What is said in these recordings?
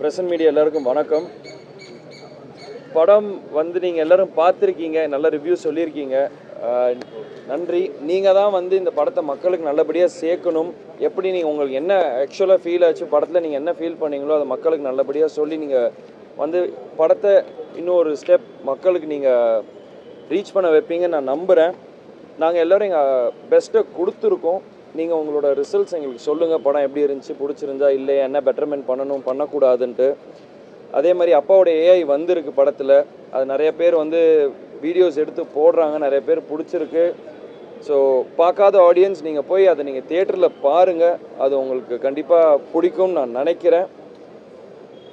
Present media எல்லாருக்கும் வணக்கம். படம் வந்து நீங்கள் எல்லோரும் பார்த்துருக்கீங்க, நல்ல ரிவ்யூ சொல்லியிருக்கீங்க, நன்றி. நீங்கள் தான் வந்து இந்த படத்தை மக்களுக்கு நல்லபடியாக சேர்க்கணும். எப்படி நீங்கள் உங்களுக்கு என்ன ஆக்சுவலாக ஃபீல் ஆச்சு, படத்தில் நீங்கள் என்ன ஃபீல் பண்ணீங்களோ அதை மக்களுக்கு நல்லபடியாக சொல்லி நீங்கள் வந்து படத்தை இன்னொரு ஸ்டெப் மக்களுக்கு நீங்கள் ரீச் பண்ண வைப்பீங்கன்னு நான் நம்புகிறேன். நாங்கள் எல்லோரும் எங்கள் பெஸ்ட்டை கொடுத்துருக்கோம். நீங்கள் உங்களோட ரிசல்ட்ஸ் எங்களுக்கு சொல்லுங்கள், படம் எப்படி இருந்துச்சு, பிடிச்சிருந்தா இல்லை, என்ன பெட்டர்மெண்ட் பண்ணணும் பண்ணக்கூடாதுன்ட்டு. அதே மாதிரி அப்பாவோட ஏஐ வந்திருக்கு படத்தில், அது நிறைய பேர் வந்து வீடியோஸ் எடுத்து போடுறாங்க, நிறைய பேர் பிடிச்சிருக்கு. ஸோ பார்க்காத ஆடியன்ஸ் நீங்கள் போய் அதை நீங்கள் தியேட்டரில் பாருங்கள், அது உங்களுக்கு கண்டிப்பாக பிடிக்கும்னு நான் நினைக்கிறேன்.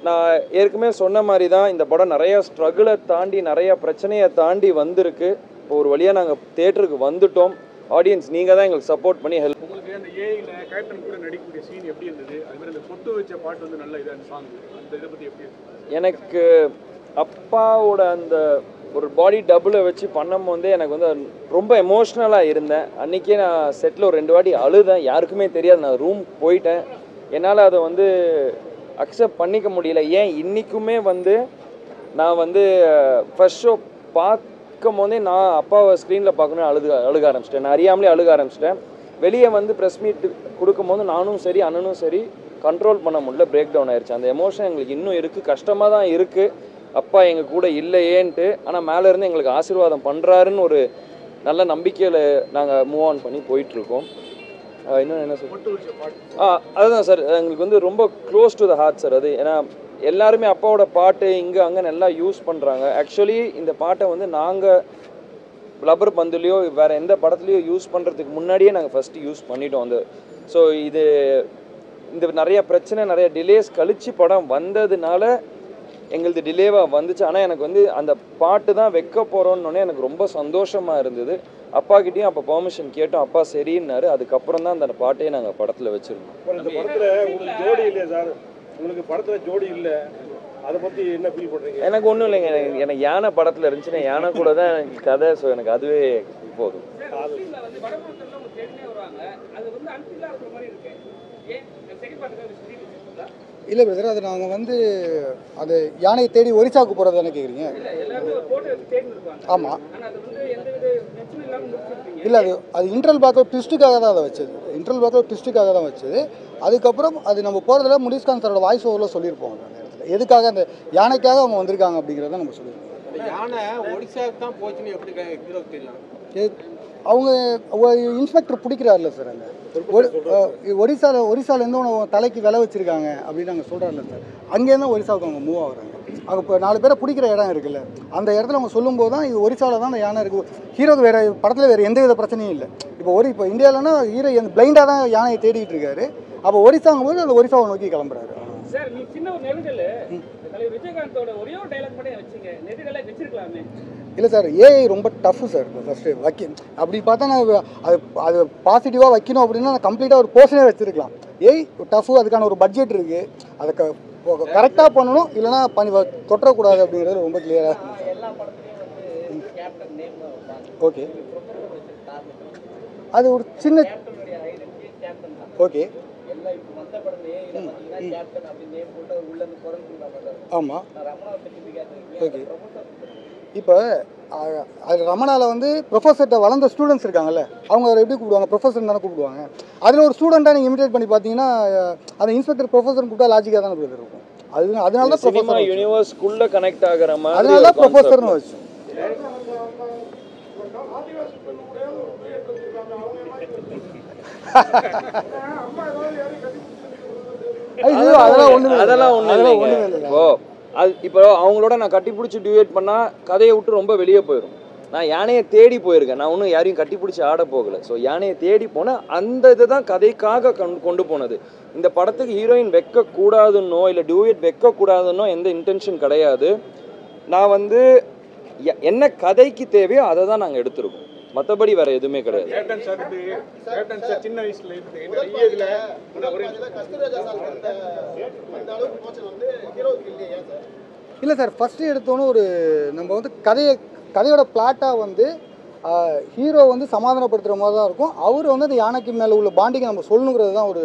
நான் ஏற்கனவே சொன்ன மாதிரி தான் இந்த படம் நிறையா ஸ்ட்ரகிளை தாண்டி நிறையா பிரச்சனையை தாண்டி வந்திருக்கு. இப்போ ஒரு வழியாக நாங்கள் தியேட்டருக்கு வந்துட்டோம். ஆடியன்ஸ் நீங்கள் தான் எங்களுக்கு சப்போர்ட் பண்ணி ஹெல்ப். உங்களுக்கு அந்த ஏஐல கேப்டன் கூட நடிக்கக்கூடிய சீன் எப்படி இருந்தது? அது மாதிரி அந்த பொட்டு வச்ச பாட்டு வந்து நல்ல இதாக சாங், அந்த இதை பற்றி எப்படி இருந்தது? எனக்கு அப்பாவோட அந்த ஒரு பாடி டபுளை வச்சு பண்ணும்போதே எனக்கு வந்து ரொம்ப எமோஷ்னலாக இருந்தேன். அன்றைக்கே நான் செட்டில் ஒரு 2 வாட்டி அழுதேன், யாருக்குமே தெரியாது. நான் ரூம் போயிட்டேன், என்னால் அதை வந்து அக்செப்ட் பண்ணிக்க முடியல. ஏன் இன்றைக்குமே வந்து நான் வந்து ஃபர்ஸ்ட் ஷோ பார்க்கும் போதே நான் அப்பாவை ஸ்க்ரீனில் பார்க்கணுன்னு அழுக ஆரம்பிச்சிட்டேன். நான் அறியாமலே அழுக ஆரம்பிச்சிட்டேன். வெளியே வந்து ப்ரெஸ் மீட் கொடுக்கும்போது நானும் சரி அண்ணனும் சரி கண்ட்ரோல் பண்ண முடியல, பிரேக் டவுன் ஆயிடுச்சு. அந்த எமோஷன் எங்களுக்கு இன்னும் இருக்குது, கஷ்டமாக தான் இருக்குது அப்பா எங்கள் கூட இல்லையேன்ட்டு. ஆனால் மேலேருந்து எங்களுக்கு ஆசீர்வாதம் பண்ணுறாருன்னு ஒரு நல்ல நம்பிக்கையில் நாங்கள் மூவ் ஆன் பண்ணி போயிட்டுருக்கோம். இன்னும் என்ன சார்? அதுதான் சார், எங்களுக்கு வந்து ரொம்ப close to the heart sir அது. ஏன்னா எல்லாருமே அப்பாவோட பாட்டு இங்கே அங்கே நல்லா யூஸ் பண்ணுறாங்க. ஆக்சுவலி இந்த பாட்டை வந்து நாங்கள் ரப்பர் பந்துலேயோ வேறு எந்த படத்துலையோ யூஸ் பண்ணுறதுக்கு முன்னாடியே நாங்கள் ஃபஸ்ட்டு யூஸ் பண்ணிட்டோம். அந்த ஸோ இந்த நிறைய பிரச்சனை நிறைய டிலேஸ் கழித்து படம் வந்ததுனால எங்களுக்கு டிலேவாக வந்துச்சு. ஆனால் எனக்கு வந்து அந்த பாட்டு தான் வைக்க போகிறோன்னொன்னே எனக்கு ரொம்ப சந்தோஷமாக இருந்தது. அப்பாக்கிட்டேயும் அப்போ பெர்மிஷன் கேட்டோம், அப்பா சரின்னாரு. அதுக்கப்புறம் தான் அந்த பாட்டையே நாங்கள் படத்தில் வச்சுருந்தோம். இந்த படத்தில் உங்களுக்கு ஜோடி இல்லையா சார்? உங்களுக்கு படத்தில் ஜோடி இல்லை, அதை பற்றி என்ன ஃபீல் பண்ணுறீங்க? எனக்கு ஒன்றும் இல்லைங்க, எனக்கு யானை படத்தில் இருந்துச்சுன்னா யானை கூட தான் எனக்கு கதை. ஸோ எனக்கு அதுவே போதும். இல்லை பிரதர், அது நாங்கள் வந்து அது யானையை தேடி ஒரிசாவுக்கு போகிறது தானே கேட்குறீங்க? ஆமாம். இல்லை, அது இன்டர்வல் பேக்கப் ட்விஸ்ட்டுக்காக தான் அதை வச்சது. இன்டர்வல் பேக்கப் ட்விஸ்ட்டுக்காக தான் வச்சது. அதுக்கப்புறம் அது நம்ம போகிறதுல முனிஷ்காந்த் சாரோட வாய்ஸ் ஓவரில் சொல்லியிருப்போம் அந்த நேரத்தில். எதுக்காக அந்த யானைக்காக அவங்க வந்திருக்காங்க அப்படிங்கிறத நம்ம சொல்லியிருப்போம். யானை ஒடிசாவுக்கு தான் போச்சுன்னு எப்படி ஹீரோக்கு தெரியும்? அவங்க இன்ஸ்பெக்டர் பிடிக்கிறாருல்ல சார், அங்கே ஒரிசாலேருந்து உனக்கு தலைக்கு விலை வச்சுருக்காங்க அப்படின்னு நாங்கள் சொல்கிறாருல்ல சார். அங்கேருந்து ஒரிசாவுக்கு அவங்க மூவ் ஆகுறாங்க. அங்கே இப்போ 4 பேரை பிடிக்கிற இடம் இருக்குல்ல, அந்த இடத்துல அவங்க சொல்லும்போது தான் இது ஒரிசாவில் தான் அந்த யானை இருக்குது. ஹீரோக்கு வேறு படத்தில் வேறு எந்த வித பிரச்சனையும் இல்லை. இப்போ இந்தியாவிலனா ஹீரோ பிளைண்டாக தான் யானையை தேடிட்டு இருக்காரு. அப்போ ஒரிசாங்கும் போது அந்த ஒரிசாவை நோக்கி கிளம்புறாரு. சார், நீ சின்ன ஒரு நெருடல் தலைவர் விஜயகாந்தோட ஒரே ஒரு டைலாக் மட்டும் வச்சிங்க, நெருடலை வச்சிருக்கலாமே. இல்லை சார், ஏஐ ரொம்ப டஃப்பு சார். இப்போ ஃபஸ்ட்டு அப்படி பார்த்தா நான் அது பாசிட்டிவாக வைக்கணும் அப்படின்னா நான் கம்ப்ளீட்டாக ஒரு போர்ஷனே வச்சுருக்கலாம். ஏஐ டஃப்பு, அதுக்கான ஒரு பட்ஜெட் இருக்குது, அதை கரெக்டாக பண்ணணும், இல்லைனா தொட்டக்கூடாது அப்படிங்கிறது ரொம்ப கிளியராக. ஓகே, அது ஒரு சின்ன ஓகே. ஆமாம், ஓகே. இப்போ அது ரமணாவில் வந்து ப்ரொஃபஸர்கிட்ட வளர்ந்த ஸ்டூடெண்ட்ஸ் இருக்காங்கல்ல, அவங்க அதை எப்படி கூப்பிடுவாங்க? ப்ரொஃபஸர் தானே கூப்பிடுவாங்க. அதில் ஒரு ஸ்டூடெண்ட்டாக நீங்கள் இமிடேட் பண்ணி பார்த்தீங்கன்னா அந்த இன்ஸ்பெக்டர் ப்ரொஃபஸர் கூப்பிட்டா லாஜிக்காக தானே இருக்கும். அதனால தான் சினிமா யூனிவர்ஸ்க்குள்ளே கனெக்ட் ஆகிற மாதிரி, அதனால தான் ப்ரொஃபஸர்னு வச்சு. அதெல்லாம் ஒன்றும் இப்போ அது இப்போ அவங்களோட நான் கட்டி பிடிச்சி டியூட் பண்ணால் கதையை விட்டு ரொம்ப வெளியே போயிடும். நான் யானையை தேடி போயிருக்கேன், நான் ஒன்றும் யாரையும் கட்டி பிடிச்சி ஆட போகலை. ஸோ யானையை தேடி போனால் அந்த இதை தான் கதைக்காக கொண்டு போனது. இந்த படத்துக்கு ஹீரோயின் வைக்கக்கூடாதுன்னோ இல்லை டியூட் வைக்கக்கூடாதுன்னோ எந்த இன்டென்ஷன் கிடையாது. நான் வந்து என்ன கதைக்கு தேவையோ அதை தான் நாங்கள் எடுத்துருக்கோம், மற்றபடி வேறு எதுவுமே கிடையாது. சின்ன வயசுல இல்லை சார், ஃபஸ்ட்டு எடுத்தோன்னு ஒரு நம்ம வந்து கதையோட பிளாட்டாக வந்து ஹீரோ வந்து சமாதானப்படுத்துகிற மாதிரி தான் இருக்கும். அவர் வந்து அந்த யானைக்கு மேலே உள்ள பாண்டிங்கை நம்ம சொல்லணுங்கிறது தான் ஒரு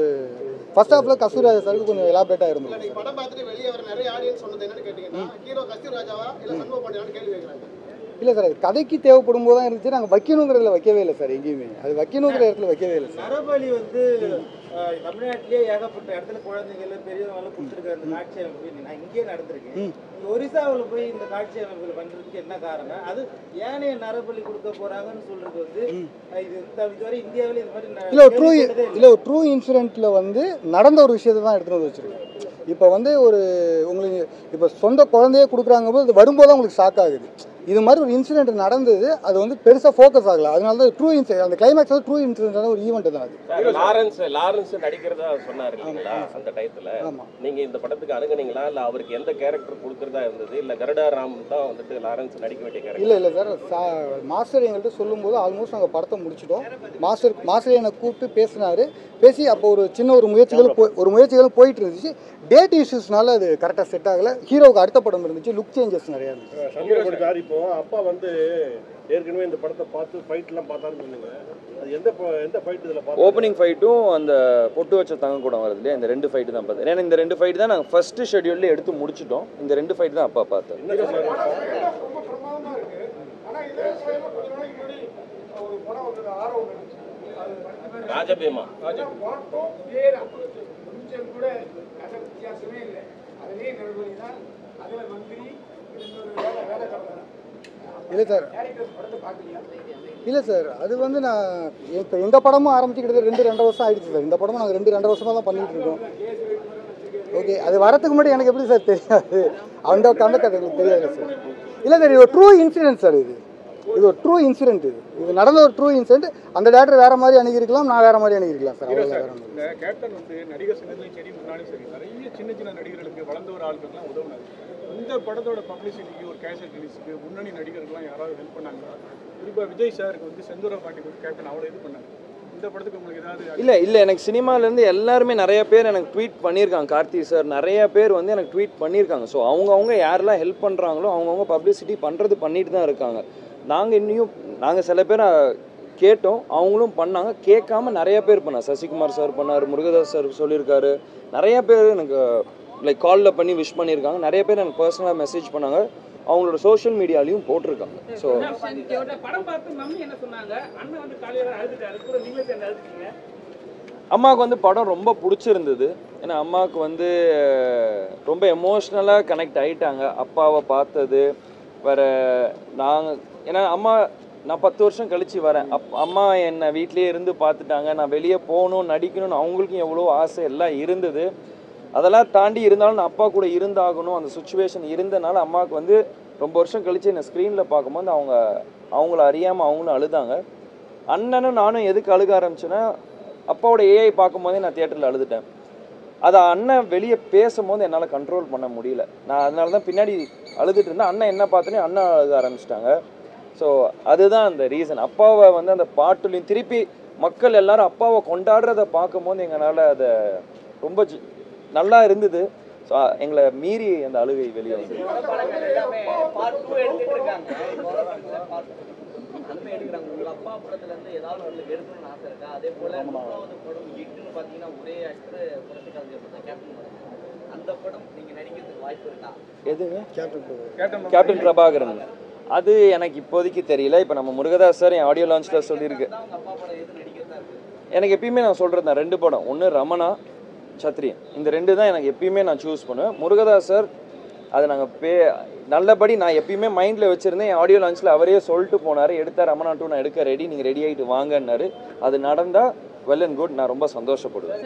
ஃபர்ஸ்ட் ஹாஃபில் கஸ்தூரிராஜா சாருக்கு கொஞ்சம் எலாபரேட்டாக இருந்தது. படம் பார்த்துட்டு வெளியே வர நிறைய ஆடியன்ஸ் சொன்னது என்னன்னு கேட்டீங்கன்னா ஹீரோ கஸ்தூரிராஜாவா இல்லை சண்முக பாண்டியான்னு கேள்வி கேட்குறாங்க. இல்லை சார், அது கதைக்கு தேவைப்படும் போது தான் இருந்துச்சு. நாங்கள் வைக்கணுங்கிறதுல வைக்கவே இல்லை சார், எங்கேயுமே அது வைக்கணுங்கிற இடத்துல வைக்கவே இல்லை சார். நரபலி வந்து தமிழ்நாட்டிலேயே ஏகப்பட்ட இடத்துல குழந்தைகள் பெரியவங்களும் கொடுத்துருக்க அந்த காட்சி அமைப்பு நான் இங்கேயே நடந்திருக்கேன். நீங்கள் ஒரிசாவில் போய் இந்த காட்சி அமைப்புகள் பண்ணுறதுக்கு என்ன காரணம்? அது ஏனே நரபலி கொடுக்க போகிறாங்கன்னு சொல்கிறது வந்து இது இதுவரை இந்தியாவில் இது மாதிரி இல்லை ஒரு ட்ரூ இன்சிடென்ட்டில் வந்து நடந்த ஒரு விஷயத்தை தான் எடுத்துகிட்டு வந்து வச்சுருக்கோம். இப்போ வந்து ஒரு உங்களுக்கு இப்போ சொந்த குழந்தையே கொடுக்குறாங்க போது அது வரும்போது தான் உங்களுக்கு ஷாக் ஆகுது. இது மாதிரி ஒரு இன்சிடென்ட் நடந்தது, அது வந்து பெருசாக ஃபோக்கஸ் ஆகல. அதனால தான் ட்ரூ இன்சிடென்ட், அந்த கிளைமேக்ஸ் வந்து ட்ரூ இன்சிடென்ட்டான ஒரு ஈவெண்ட் தான் அது. லாரன்ஸ் நடிக்கிறதா சொன்னார் இல்லைங்களா அந்த டயத்தில்? நீங்கள் இந்த படத்துக்கு அணுகுனீங்களா இல்லை அவருக்கு எந்த கேரக்டர் கொடுக்குறதா இருந்தது இல்லை கருடா ராம் தான் வந்துட்டு லாரன்ஸ் நடிக்க வேண்டிய கேரக்டர்? இல்லை சார், மாஸ்டர் எங்கள்கிட்ட சொல்லும்போது ஆல்மோஸ்ட் நாங்கள் படத்தை முடிச்சிட்டோம். மாஸ்டர் என்னை கூப்பிட்டு பேசினார். பேசி அப்போ ஒரு சின்ன ஒரு முயற்சிகளும் போயிட்டு இருந்துச்சு. டேட் இஷ்யூஸ்னால அது கரெக்டாக செட் ஆகலை. ஹீரோவுக்கு அடுத்த படம் இருந்துச்சு, லுக் சேஞ்சஸ் நிறையா இருந்துச்சு. இப்போ அப்பா வந்து ஏற்கனவே இந்த படத்தை பார்த்து ஃபைட்லாம் பார்த்தாருன்னு சொன்னீங்க. அது எந்த ஃபைட் இதில் பார்த்து? ஓப்பனிங் ஃபைட்டும் அந்த பொட்டு வச்ச தங்க கூட வருது இல்லையா, இந்த 2 ஃபைட்டு தான் பார்த்தேன். ஏன்னா இந்த 2 ஃபைட்டு தான் நாங்கள் ஃபஸ்ட்டு ஷெட்யூல்ல எடுத்து முடிச்சிட்டோம். இந்த 2 ஃபைட்டு தான் அப்பா பார்த்தேன். ராஜபீமா இல்லை சார், அது வந்து நான் இப்போ எங்கள் படமும் ஆரம்பிச்சுக்கிட்டது 2-2.5 வருஷம் ஆகிடுச்சு சார். இந்த படமும் நாங்கள் 2-2.5 வருஷமாக தான் பண்ணிகிட்டு இருக்கோம். ஓகே, அது வரத்துக்கு முன்னாடி எனக்கு எப்படி சார் தெரியாது, அந்த கதை எனக்கு தெரியாது சார். இல்லை சார், இது ஒரு ட்ரூ இன்சிடென்ட் சார். இது ஒரு ட்ரூ இன்சிடென்ட். இது நடந்த ஒரு ட்ரூ இன்சிடென்ட். அந்த டேரக்டர் வேறு மாதிரி அணுகிருக்கலாம், நான் வேறு மாதிரி அணுகிருக்கலாம் சார். அவ்வளோ இந்த கேப்டன் வந்து நடிகர் சங்கத்திலையும் சரி முன்னாடியும் சரி நிறைய சின்ன நடிகர்களுக்கு வளர்ந்த ஒரு ஆளுக்கெல்லாம் உதவுனாரு. இந்த படத்தோட பப்ளிசிட்டிக்கு ஒரு கேசட் ரிலீஸுக்கு முன்னணி நடிகர்கள்லாம் யாராவது ஹெல்ப் பண்ணாங்களா? குறிப்பாக விஜய் சாருக்கு வந்து செந்தூர பாண்டிக்கு வந்து கேப்டன் அவ்வளோ இது பண்ணாங்க. இந்த படத்துக்கு உங்களுக்கு ஏதாவது? இல்லை எனக்கு சினிமாலேருந்து எல்லாருமே நிறைய பேர் எனக்கு ட்வீட் பண்ணியிருக்காங்க. கார்த்தி சார் நிறைய பேர் வந்து எனக்கு ட்வீட் பண்ணியிருக்காங்க. ஸோ அவங்கவுங்க யாரெல்லாம் ஹெல்ப் பண்ணுறாங்களோ அவங்கவுங்க பப்ளிசிட்டி பண்ணிட்டு தான் இருக்காங்க. நாங்கள் சில பேரை கேட்டோம், அவங்களும் பண்ணாங்க. கேட்காம நிறைய பேர் பண்ணாங்க. சசிகுமார் சார் பண்ணார், முருகதாஸ் சார் சொல்லியிருக்காரு. நிறைய பேர் எனக்கு லைக் காலில் பண்ணி விஷ் பண்ணியிருக்காங்க. நிறைய பேர் எனக்கு பர்சனலாக மெசேஜ் பண்ணாங்க, அவங்களோட சோஷியல் மீடியாலையும் போட்டிருக்காங்க. ஸோ அம்மாவுக்கு வந்து படம் ரொம்ப பிடிச்சிருந்தது. ஏன்னா அம்மாவுக்கு வந்து ரொம்ப எமோஷ்னலாக கனெக்ட் ஆகிட்டாங்க அப்பாவை பார்த்தது. வேறு ஏன்னா நான் 10 வருஷம் கழித்து வரேன். அம்மா என்னை வீட்லேயே இருந்து பார்த்துட்டாங்க. நான் வெளியே போகணும், நடிக்கணும்னு அவங்களுக்கும் எவ்வளோ ஆசை எல்லாம் இருந்தது. அதெல்லாம் தாண்டி இருந்தாலும் நான் அப்பா கூட இருந்தாகணும், அந்த சுச்சுவேஷன் இருந்தனால அம்மாவுக்கு வந்து ரொம்ப வருஷம் கழித்து என்னை ஸ்க்ரீனில் பார்க்கும்போது அவங்கள அறியாமல் அவங்களும் அழுதாங்க. அண்ணனும் நானும் எதுக்கு அழுக ஆரம்பிச்சேன்னா, அப்பாவோட ஏஐ பார்க்கும்போதே நான் தியேட்டரில் அழுதுட்டேன். அதை அண்ணன் வெளியே பேசும்போது என்னால் கண்ட்ரோல் பண்ண முடியல. நான் அதனால தான் பின்னாடி அழுதுட்டு இருந்தேன். அண்ணன் என்ன பார்த்தோன்னே அண்ணன் அழுக ஆரம்பிச்சிட்டாங்க. ஸோ அதுதான் அந்த ரீசன். அப்பாவை வந்து அந்த பாட்டுலையும் திருப்பி மக்கள் எல்லாரும் அப்பாவை கொண்டாடுறதை பார்க்கும்போது எங்களால் அதை ரொம்ப நல்லா இருந்தது. ஸோ எங்களை மீறி அந்த அழுகை வெளியே வந்து எதுங்க கேப்டன் பிரபாகரன் அது எனக்கு இப்போதைக்கு தெரியல. இப்போ நம்ம முருகதாஸ் சார் என் ஆடியோ லான்ச்சில் சொல்லியிருக்கு. எனக்கு எப்பயுமே நான் சொல்கிறது தான் 2 படம், ஒன்று ரமணா, சத்ரியன். இந்த 2 தான் எனக்கு எப்பயுமே நான் சூஸ் பண்ணுவேன். முருகதாஸ் சார் அது நாங்கள் நல்லபடி நான் எப்பயுமே மைண்டில் வச்சுருந்தேன். என் ஆடியோ லான்ச்சில் அவரே சொல்லிட்டு போனார், எடுத்தால் ரமணா 2 நான் எடுக்க ரெடி, நீங்கள் ரெடி ஆகிட்டு வாங்கன்னாரு. அது நடந்தால் வெல் அண்ட் குட், நான் ரொம்ப சந்தோஷப்படுவேன்.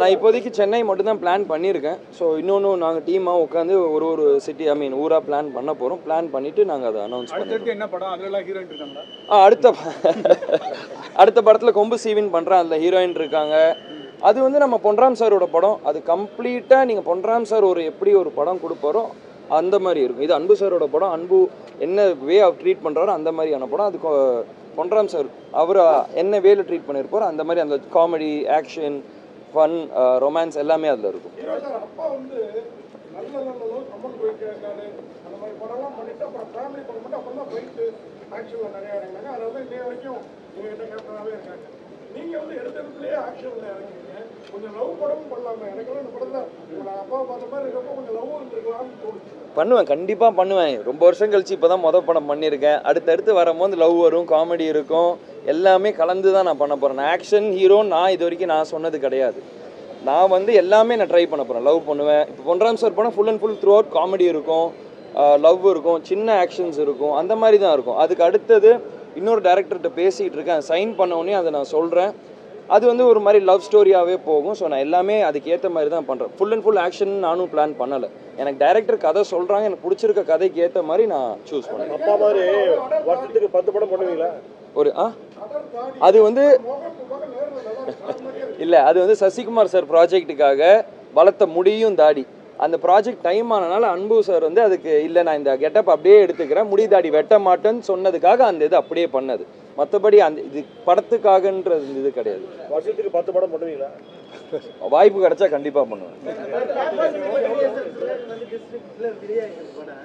நான் இப்போதைக்கு சென்னை மட்டும்தான் பிளான் பண்ணியிருக்கேன். ஸோ இன்னொன்று நாங்கள் டீமாக உட்காந்து ஒரு சிட்டி ஊராக பிளான் பண்ண போகிறோம். பிளான் பண்ணிவிட்டு நாங்கள் அதை அனௌன்ஸ் பண்ணுறோம். என்ன படம் அதெல்லாம் ஹீரோயின் இருக்காங்களா? அடுத்த படத்தில் கொம்பு சீவின் பண்ணுறேன், அதில் ஹீரோயின் இருக்காங்க. அது வந்து நம்ம பொன்ராம் சாரோட படம். அது கம்ப்ளீட்டாக நீங்கள் பொன்ராம் சார் எப்படி ஒரு படம் கொடுப்பாரோ அந்த மாதிரி இருக்கும். இது அன்பு சாரோட படம். அன்பு என்ன வே ஆஃப் ட்ரீட் பண்ணுறாரோ அந்த மாதிரியான படம். அது பொன்ராம் சார் அவர் என்ன வேல ட்ரீட் பண்ணியிருப்பாரோ அந்த மாதிரி அந்த காமெடி, ஆக்ஷன், ஃபன், ரொமான்ஸ் எல்லாமே அதில் இருக்கும். அப்பா வந்து நல்ல திருநெல்வேலியில் கம்மன் கோயில் கேட்காது அந்த மாதிரி படம்லாம் பண்ணிட்டு அப்புறம் ஃபேமிலி படம் மட்டும் அப்புறம் தான் ஃபைட்டு ஆக்ஷனில் நிறையா இறங்கினாங்க. அதனால தான் இன்னைய வரைக்கும் இவங்க கேப்டனாகவே இருக்காங்க. நீங்கள் வந்து எடுத்ததுலேயே ஆக்ஷனில் இறங்குறீங்க. கொஞ்சம் லவ் படமும் பண்ணலாமே. எனக்கெல்லாம் இந்த படத்தில் உங்களை அப்பாவை பார்த்த மாதிரி இருக்கப்போ கொஞ்சம் லவ் இருந்திருக்கலாம்னு தோணுச்சு. பண்ணுவேன், கண்டிப்பாக பண்ணுவேன். ரொம்ப வருஷம் கழிச்சு இப்போ தான் மொதல் படம் பண்ணியிருக்கேன். அடுத்தடுத்து வரும்போது லவ் வரும், காமெடி இருக்கும், எல்லாமே கலந்து தான் நான் பண்ண போகிறேன். நான் ஆக்ஷன் ஹீரோன்னு நான் இது வரைக்கும் நான் சொன்னது கிடையாது. நான் வந்து எல்லாமே நான் ட்ரை பண்ண போகிறேன். லவ் பண்ணுவேன். இப்போ பொன்ராம் சார் படம் full and full through out comedy இருக்கும், லவ் இருக்கும், சின்ன ஆக்ஷன்ஸ் இருக்கும், அந்த மாதிரி தான் இருக்கும். அதுக்கு அடுத்தது இன்னொரு டேரக்டர்கிட்ட பேசிகிட்டு இருக்கேன். சைன் பண்ணோடனே அதை நான் சொல்கிறேன். அது வந்து ஒரு மாதிரி லவ் ஸ்டோரியாகவே போகும். ஸோ நான் எல்லாமே அதுக்கேற்ற மாதிரி தான் பண்ணுறேன். ஃபுல் அண்ட் ஃபுல் ஆக்ஷன் நானும் பிளான் பண்ணலை. எனக்கு டைரக்டர் கதை சொல்கிறாங்க, எனக்கு பிடிச்சிருக்க கதைக்கு ஏற்ற மாதிரி நான் சூஸ் பண்ணேன். அப்பா மாதிரி வருஷத்துக்கு 10 படம் பண்ணுவீங்களா? ஒரு அது வந்து இல்லை, அது வந்து சசிகுமார் சார் ப்ராஜெக்ட்டுக்காக வளர்த்த முடியும் தாடி. அந்த ப்ராஜெக்ட் டைம் ஆனனால அன்பு சார் வந்து அதுக்கு இல்லை நான் இந்த கெட்டப் அப்படியே எடுத்துக்கிறேன், முடி தாடி வெட்ட மாட்டேன்னு சொன்னதுக்காக அந்த இது அப்படியே பண்ணது. மற்றபடி அந்த இது படத்துக்காகன்றது இது கிடையாது. வருஷத்துக்கு 10 படம் பண்ணுவீங்களா? வாய்ப்பு கிடைச்சா கண்டிப்பாக பண்ணுவேன்.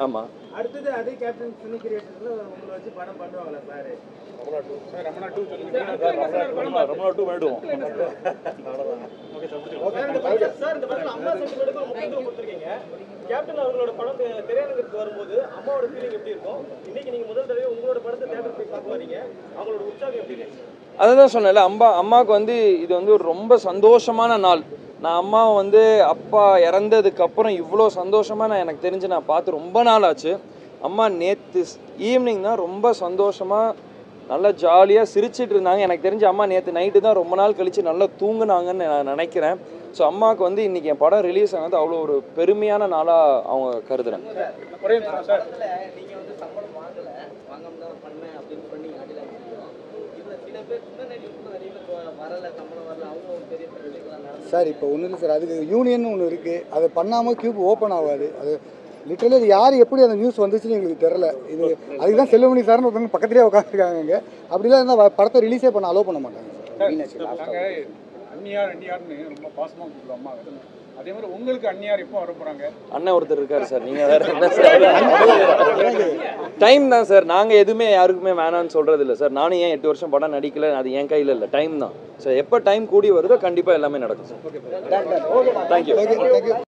ஆமாம். அடுத்தது அதே கேப்டன் சினி கிரியேட்டர்ல உங்களை வச்சு படம் பண்ணுவாங்களா சார்? ரமணா 2 சொல்லுங்க. ரமணா 2 வேண்டுவோம். சார் இந்த படத்துல அம்மா சென்டிமெண்ட்டுக்கு ஒரு முக்கியத்துவம் கொடுத்துருக்கீங்க. கேப்டன் அவர்களோட படம் திரையரங்குக்கு வரும்போது அம்மாவோட ஃபீலிங் எப்படி இருக்கும்? இன்னைக்கு நீங்க முதல் தடவை உங்களோட படத்தை தியேட்டர் போய் பார்க்க வரீங்க, அவங்களோட உற்சாகம் எப்படி இருக்கு? அதை தான் சொன்னேன்ல, அம்மாவுக்கு வந்து இது வந்து ஒரு ரொம்ப சந்தோஷமான நாள். நான் அம்மா வந்து அப்பா இறந்ததுக்கு அப்புறம் இவ்வளோ சந்தோஷமாக நான் எனக்கு தெரிஞ்சு நான் பார்த்து ரொம்ப நாள் ஆச்சு. அம்மா நேற்று ஈவினிங் தான் ரொம்ப சந்தோஷமாக நல்லா ஜாலியாக சிரிச்சிட்டு இருந்தாங்க. எனக்கு தெரிஞ்சு அம்மா நேற்று நைட்டு தான் ரொம்ப நாள் கழித்து நல்லா தூங்குனாங்கன்னு நான் நினைக்கிறேன். ஸோ அம்மாவுக்கு வந்து இன்றைக்கி என் படம் ரிலீஸ் ஆனது அவ்வளோ ஒரு பெருமையான நாளாக அவங்க கருதுறேன். சார் இப்போ ஒன்றும் இல்லை சார், அதுக்கு யூனியன் ஒன்று இருக்குது. அதை பண்ணாமல் கியூப் ஓப்பன் ஆகாது. அது லிட்டரலி அது யார் எப்படி அந்த நியூஸ் வந்துச்சுன்னு எங்களுக்கு தெரில. இது அதுக்கு தான் செல்வமணி சார்னு ஒருத்தவங்க பக்கத்துலேயே உட்காந்துருக்காங்க. இங்கே அப்படிலாம் இருந்தால் படத்தை ரிலீஸே பண்ண அலோவ் பண்ண மாட்டாங்க சார். நாங்கள் அந்நியார்னு ரொம்ப பாசமாக கூப்பிடுவோம் அம்மா. அதே மாதிரி உங்களுக்கு அந்நியார் எப்போ வர போகிறாங்க? அண்ணன் ஒருத்தர் இருக்காரு சார். நீங்கள் வேறு என்ன சார்? டைம் தான் சார். நாங்கள் எதுவுமே யாருக்குமே வேணான்னு சொல்கிறது இல்லை சார். நானும் ஏன் 8 வருஷம் படம் நடிக்கல, அது என் கையில் இல்லை. டைம் தான் சார். எப்போ டைம் கூடி வருதோ கண்டிப்பாக எல்லாமே நடக்கும் சார். தேங்க்யூ.